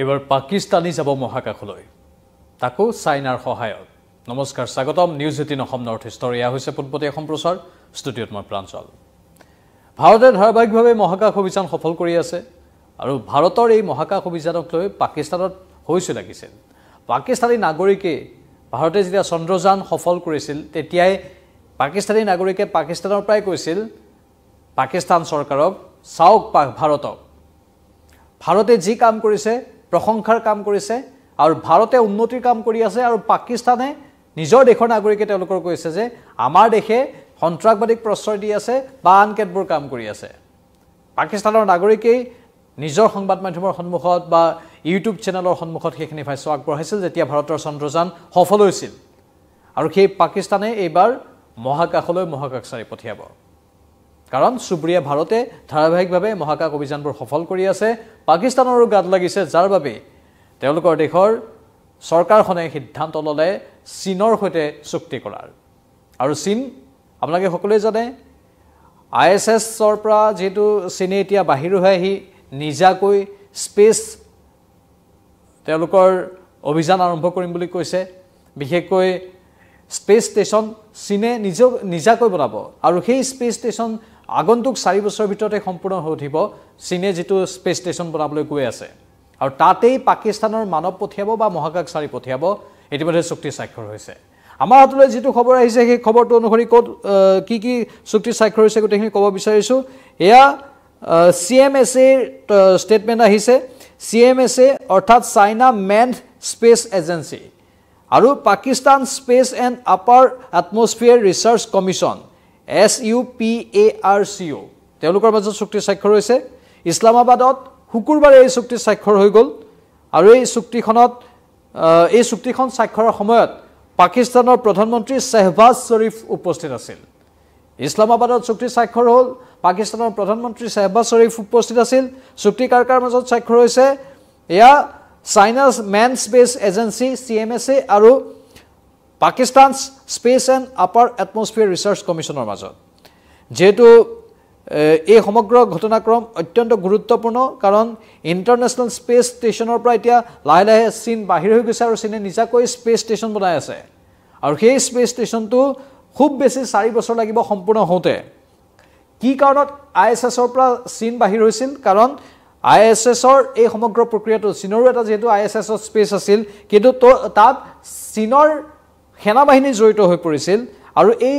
এবাৰ পাকিস্তানী যাব মহাকাশলৈ তাকো চাইনাৰ সহায়ত নমস্কাৰ স্বাগতম নিউজ 18 অসম নৰ্থ ইষ্টৰ এয়া হৈছে পুতপতীয়া সম্প্ৰচাৰ ষ্টুডিঅ'ত মই প্ৰাঞ্জল ভাৰতে ধাৰাবাহিকভাৱে মহাকাশ অভিযান সফল কৰি আছে আৰু ভাৰতৰ এই মহাকাশ অভিযানক লৈ পাকিস্তানত হৈছিল লাগিছিল পাকিস্তানী নাগৰিকে ভাৰতে যেতিয়া চন্দ্ৰযান সফল কৰিছিল তেতিয়াই পাকিস্তানী নাগৰিকে পাকিস্তানৰ প্ৰায় কৈছিল পাকিস্তান চৰকাৰক চাওক ভাৰতক ভাৰতে যি কাম কৰিছে প্ৰশংসাৰ কাম কৰিছে আৰু ভাৰতে উন্নতিৰ কাম কৰি আছে আৰু পাকিস্তানে নিজৰ দেশৰ নাগৰিকে তেওঁলোকৰ কৈছে যে আমাৰ দেশে সন্ত্ৰাসবাদীক প্ৰশ্ৰয় দি আছে বা আন কেতবোৰ কাম কৰি আছে পাকিস্তানৰ নাগৰিকে নিজৰ সংবাদ মাধ্যমৰ সন্মুখত বা ইউটিউব চেনেলৰ সন্মুখত সেইখিনি ভাষ্য আগবঢ়াইছিল যেতিয়া ভাৰতৰ চন্দ্ৰযান সফল হৈছিল আৰু সেই পাকিস্তানে এইবাৰ মহাকাশলৈ মহাকাশচাৰী পঠিয়াব কাৰণ সুব্ৰিয়া ভাৰতে ধাৰাবাহিকভাৱে মহাকাশ অভিযানবোৰ সফল কৰি আছে পাকিস্তানৰো গাত লাগিছে যাৰ বাবে তেওঁলোকৰ দেশৰ চৰকাৰখনে সিদ্ধান্ত ললে চীনৰ সৈতে চুক্তি কৰাৰ আৰু চীন আপোনালোকে সকলোৱে জানে আইএছএছৰ পৰা যেটো চীনে এতিয়া বাহিৰ হৈ আহি নিজাকৈ স্পেচ তেওঁলোকৰ অভিযান আৰম্ভ কৰিম বুলি কৈছে বিশেষকৈ স্পেচ ষ্টেচন চীনে নিজাকৈ বনাব আৰু সেই স্পেচ ষ্টেচন আগন্তুক 4 বছৰৰ ভিতৰতে সম্পূৰ্ণ হৈ উঠিব চীনে যেটো স্পেচ ষ্টেচন বনাবলৈ গৈ আছে আৰু তাতেই পাকিস্তানৰ মানৱ পঠিয়াব বা মহাকাশচাৰী পঠিয়াব ইতিমধ্যে চুক্তি স্বাক্ষৰ হৈছে আমাৰ হাতলৈ যেটো খবৰ আহিছে সেই খবৰটো অনুসৰি ক'ত কি কি চুক্তি স্বাক্ষৰ হৈছে গোটেইখিনি ক'ব বিচাৰিছো এয়া CMSA ষ্টেটমেন্ট আহিছে CMSA অৰ্থাৎ চাইনা মেণ্ড স্পেচ এজেন্সি আৰু Pakistan space and upper atmosphere research commission SUPARCO তেওঁলোকৰ মাজত চুক্তি স্বাক্ষৰ হৈছে ইছলামাবাদত শুকুৰবাৰে এই চুক্তি স্বাক্ষৰ হৈ গ'ল আৰু এই চুক্তিখন স্বাক্ষৰৰ সময়ত পাকিস্তানৰ প্ৰধানমন্ত্ৰী শ্বাহবাজ শ্বৰীফ উপস্থিত আছিল ইছলামাবাদত চুক্তি স্বাক্ষৰ হ'ল পাকিস্তানৰ প্ৰধানমন্ত্ৰী শ্বাহবাজ শ্বৰীফ উপস্থিত আছিল চুক্তি কাৰকাৰ মাজত স্বাক্ষৰ হৈছে এয়া China's manned space agency CMSA আৰু Pakistan space and upper atmosphere research কমিশ্যনৰ মাজত যেটো এই সমগ্ৰ ঘটনাক্ৰম অত্যন্ত গুৰুত্বপূৰ্ণ কাৰণ ইন্টাৰনেশ্যনেল স্পেচ ষ্টেচনৰ পৰা এতিয়া লাহে লাহে চীন বাহিৰ হৈ গৈছে আৰু চীনে নিজাকৈ স্পেচ ষ্টেচন বনাই আছে আৰু সেই স্পেচ ষ্টেচনটো খুব বেছি 4 বছৰ লাগিব সম্পূৰ্ণ হওঁতে কি কাৰণত ISSৰ পৰা চীন বাহিৰ হৈছিল কাৰণ ISSৰ এই সমগ্ৰ প্ৰক্ৰিয়াটো চীনৰো এটা যেটো ISSৰ স্পেচ আছিল কিন্তু তাত চীনৰ সেনাবাহিনী জড়িত হৈ পৰিছিল আৰু এই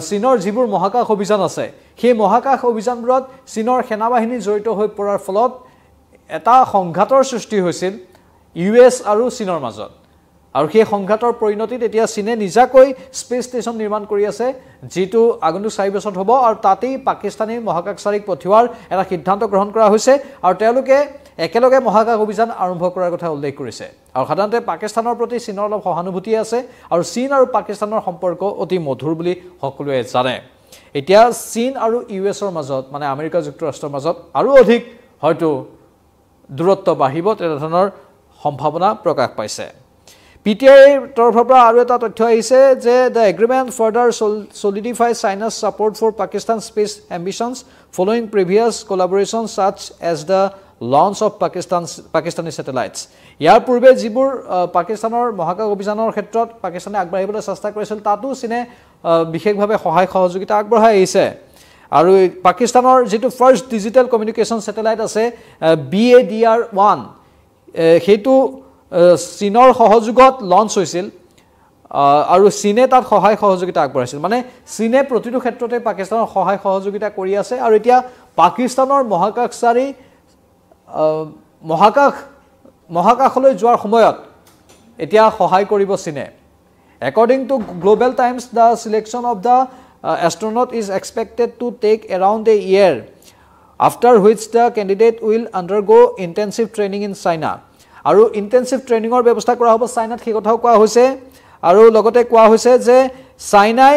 চীনৰ যিবোৰ মহাকাশ অভিযান আছে সেই মহাকাশ অভিযানবোৰত চীনৰ সেনাবাহিনী জড়িত হৈ পৰাৰ ফলত এটা সংঘাতৰ সৃষ্টি হৈছিল US আৰু চীনৰ মাজত আৰু সেই সংঘাতৰ পৰিণতিত এতিয়া চীনে নিজাকৈ স্পেচ ষ্টেচন নিৰ্মাণ কৰি আছে যেটো আগন্তুক 4 বছৰত হ'ব আৰু তাতেই পাকিস্তানী মহাকাশচাৰীক পঠিওৱাৰ এটা সিদ্ধান্ত গ্ৰহণ কৰা হৈছে আৰু তেওঁলোকে একেলগে মহাকাশ অভিযান আৰম্ভ কৰাৰ কথা উল্লেখ কৰিছে আৰু সাধাৰণতে পাকিস্তানৰ প্ৰতি চীনৰ অলপ সহানুভূতি আছে আৰু চীন আৰু পাকিস্তানৰ সম্পৰ্ক অতি মধুৰ বুলি সকলোৱে জানে এতিয়া চীন আৰু USৰ মাজত মানে আমেৰিকা যুক্তৰাষ্ট্ৰৰ মাজত আৰু অধিক হয়তো দূৰত্ব বাঢ়িব তেনে ধৰণৰ সম্ভাৱনা প্ৰকাশ পাইছে PTI তৰফৰ পৰা আৰু এটা তথ্য আহিছে যে the agreement further solidifies China's support for Pakistan space ambitions following previous collaborations such as the launch of Pakistani satellites ইয়াৰ পূৰ্বে যিবোৰ পাকিস্তানৰ মহাকাশ অভিযানৰ ক্ষেত্ৰত পাকিস্তানে আগবাঢ়িবলৈ চেষ্টা কৰিছিল তাতো চীনে বিশেষভাৱে সহায় সহযোগিতা আগবঢ়াই আহিছে আৰু পাকিস্তানৰ যেটো ফাৰ্ষ্ট ডিজিটেল কমিউনিকেশ্যন স্যাটেলাইট আছে BADR-1 হেতু চীনৰ সহযোগত লঞ্চ হৈছিল আৰু চীনে তাত সহায় সহযোগিতা আগবঢ়াইছিল মানে চীনে প্ৰতিটো ক্ষেত্ৰতে পাকিস্তানৰ সহায় সহযোগিতা কৰি আছে আৰু এতিয়া পাকিস্তানৰ মহাকাশচাৰী মহাকাশলৈ যোৱাৰ সময়ত এতিয়া সহায় কৰিব চীনে According to Global Times, the selection of the astronaut is expected to take around a year, after which the candidate will undergo intensive training in China. আৰু ইন্টেনসিভ ট্ৰেইনিংৰ ব্যৱস্থা কৰা হ'ব চাইনাত সেই কথাও কোৱা হৈছে আৰু লগতে কোৱা হৈছে যে চাইনাই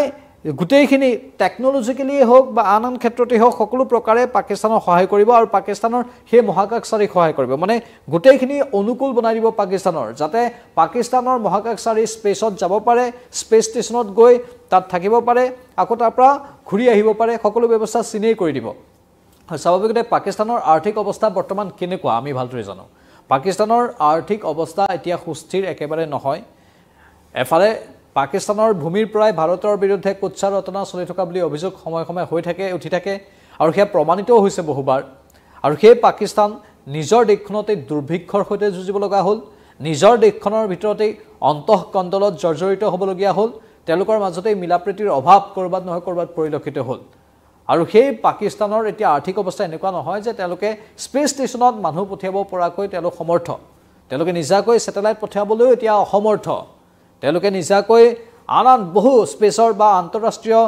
গুটেইখিনি টেকনলজিক্যালি হোক বা আন ক্ষেত্ৰতে হোক সকলো প্ৰকাৰে পাকিস্তানক সহায় কৰিব আৰু পাকিস্তানৰ সেই মহাকাশচাৰীক সহায় কৰিব মানে গুটেইখিনি অনুকূল বনাই দিব পাকিস্তানৰ যাতে পাকিস্তানৰ মহাকাশচাৰী স্পেচত যাব পাৰে স্পেচ ষ্টেচনত গৈ তাত থাকিব পাৰে আকৌ তাৰ পৰা ঘূৰি আহিব পাৰে সকলো ব্যৱস্থা চীনেই কৰি দিব স্বাভাৱিকতে পাকিস্তানৰ আৰ্থিক অৱস্থা বৰ্তমান কেনেকুৱা আমি ভালদৰে জানো পাকিস্তানৰ আৰ্থিক অৱস্থা এতিয়া সুস্থিৰ একেবাৰে নহয় এফালে পাকিস্তানৰ ভূমিৰ পৰাই ভাৰতৰ বিৰুদ্ধে কুৎসা ৰটনা চলি থকা বুলি অভিযোগ সময় সময় হৈ থাকে উঠি থাকে আৰু সেয়া প্ৰমাণিতও হৈছে বহুবাৰ আৰু সেই পাকিস্তান নিজৰ দেশখনতে দুৰ্ভিক্ষৰ সৈতে যুঁজিব লগা হ'ল নিজৰ দেশখনৰ ভিতৰতে অন্তঃকণ্ডলত জৰ্জৰিত হ'বলগীয়া হ'ল তেওঁলোকৰ মাজতে মিলাপ্ৰীতিৰ অভাৱ কৰবাত নহয় কৰবাত পৰিলক্ষিত হ'ল আৰু সেই পাকিস্তানৰ এতিয়া আৰ্থিক অৱস্থা এনেকুৱা নহয় যে তেওঁলোকে স্পেচ ষ্টেচনত মানুহ পঠিয়াব পৰাকৈ তেওঁলোক সমৰ্থ তেওঁলোকে নিজাকৈ স্যাটেলাইট পঠিয়াবলৈ এতিয়া অসমৰ্থ তেওঁলোকে নিজাকৈ আন বহু স্পেচৰ বা আন্তঃৰাষ্ট্ৰীয়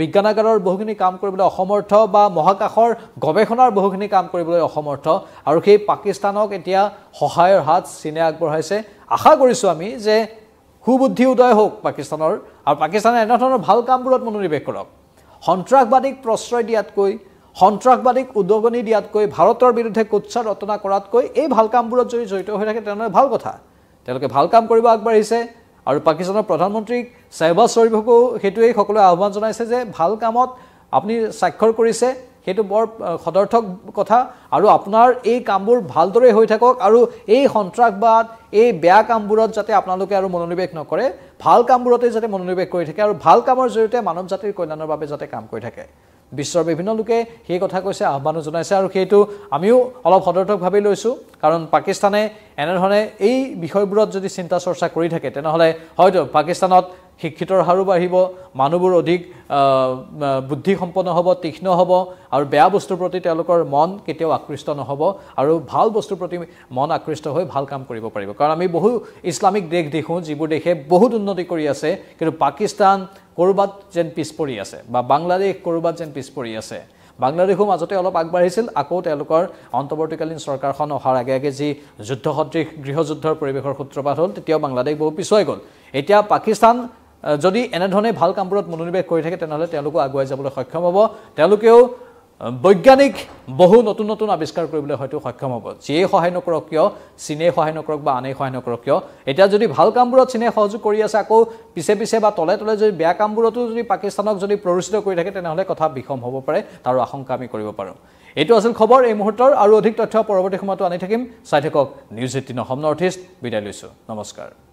বিজ্ঞানাগাৰৰ বহুখিনি কাম কৰিবলৈ অসমৰ্থ বা মহাকাশৰ গৱেষণাৰ বহুখিনি কাম কৰিবলৈ অসমৰ্থ আৰু সেই পাকিস্তানক এতিয়া সহায়ৰ হাত চীনে আগবঢ়াইছে আশা কৰিছো আমি যে সুবুদ্ধি উদয় হোক পাকিস্তানৰ আৰু পাকিস্তানে এনে ধৰণৰ ভাল কামবোৰত মনোনিৱেশ কৰক সন্ত্ৰাসবাদীক প্ৰশ্ৰয় দিয়াতকৈ সন্ত্ৰাসবাদীক উদগনি দিয়াতকৈ ভাৰতৰ বিৰুদ্ধে কুৎসা ৰটনা কৰাতকৈ এই ভাল কামবোৰত যদি জড়িত হৈ থাকে তেনেহ'লে ভাল কথা তেওঁলোকে ভাল কাম কৰিব আগবাঢ়িছে আৰু পাকিস্তানৰ প্ৰধানমন্ত্ৰী শ্বাহবাজ শ্বৰীফকো হেতুৱে সকলোৱে আহ্বান জনাইছে যে ভাল কামত আপুনি স্বাক্ষৰ কৰিছে হেতু বৰ সদৰ্থক কথা আৰু আপোনাৰ এই কামবোৰ ভালদৰে হৈ থাকক আৰু এই সন্ত্ৰাসবাদ এই বেয়া কামবোৰত যাতে আপোনালোকে আৰু মনোনিৱেশ নকৰে ভাল কামবোৰতে যাতে মনোনিৱেশ কৰি থাকে আৰু ভাল কামৰ জৰিয়তে মানৱ জাতিৰ কল্যাণৰ বাবে যাতে কাম কৰি থাকে বিশ্বৰ বিভিন্ন লোকে সেই কথা কৈছে আহ্বান জনাইছে আৰু সেইটো আমিও অলপ সদৰ্থকভাৱে লৈছো কাৰণ পাকিস্তানে এনেধৰণে এই বিষয়বোৰত যদি চিন্তা চৰ্চা কৰি থাকে তেনেহলে হয়তো পাকিস্তানত শিক্ষিতৰ হাৰো বাঢ়িব মানুহবোৰ অধিক বুদ্ধি সম্পন্ন হ'ব তীক্ষ্ণ হ'ব আৰু বেয়া বস্তুৰ প্ৰতি তেওঁলোকৰ মন কেতিয়াও আকৃষ্ট নহ'ব আৰু ভাল বস্তুৰ প্ৰতি মন আকৃষ্ট হৈ ভাল কাম কৰিব পাৰিব কাৰণ আমি বহু ইছলামিক দেশ দেখো যিবোৰ দেশে বহুত উন্নতি কৰি আছে কিন্তু পাকিস্তান কৰবাত যেন পিছ পৰি আছে বা বাংলাদেশ কৰবাত যেন পিছ পৰি আছে বাংলাদেশো মাজতে অলপ আগবাঢ়িছিল আকৌ তেওঁলোকৰ অন্তৰ্বৰ্তীকালীন চৰকাৰখন অহাৰ আগে আগে যি যুদ্ধসদৃশ গৃহযুদ্ধৰ পৰিৱেশৰ সূত্ৰপাত হ'ল তেতিয়াও বাংলাদেশ বহু পিছুৱাই গ'ল এতিয়া পাকিস্তান যদি এনেধৰণে ভাল কামবোৰত মনোনিৱেশ কৰি থাকে তেনেহ'লে তেওঁলোকো আগুৱাই যাবলৈ সক্ষম হ'ব তেওঁলোকেও বৈজ্ঞানিক বহু নতুন নতুন আৱিষ্কাৰ কৰিবলৈ হয়তো সক্ষম হ'ব যিয়ে সহায় নকৰক কিয় চীনে সহায় নকৰক বা আনে সহায় নকৰক কিয় এতিয়া যদি ভাল কামবোৰত চীনে সহযোগ কৰি আছে আকৌ পিছে পিছে বা তলে তলে যদি বেয়া কামবোৰতো যদি পাকিস্তানক যদি প্ৰৰোচিত কৰি থাকে তেনেহ'লে কথা বিষম হ'ব পাৰে তাৰ আশংকা আমি কৰিব পাৰোঁ এইটো আছিল খবৰ এই মুহূৰ্তৰ আৰু অধিক তথ্য পৰৱৰ্তী সময়তো আনি থাকিম চাই থাকক নিউজ 18 অসম নৰ্থ ইষ্ট বিদায় লৈছো নমস্কাৰ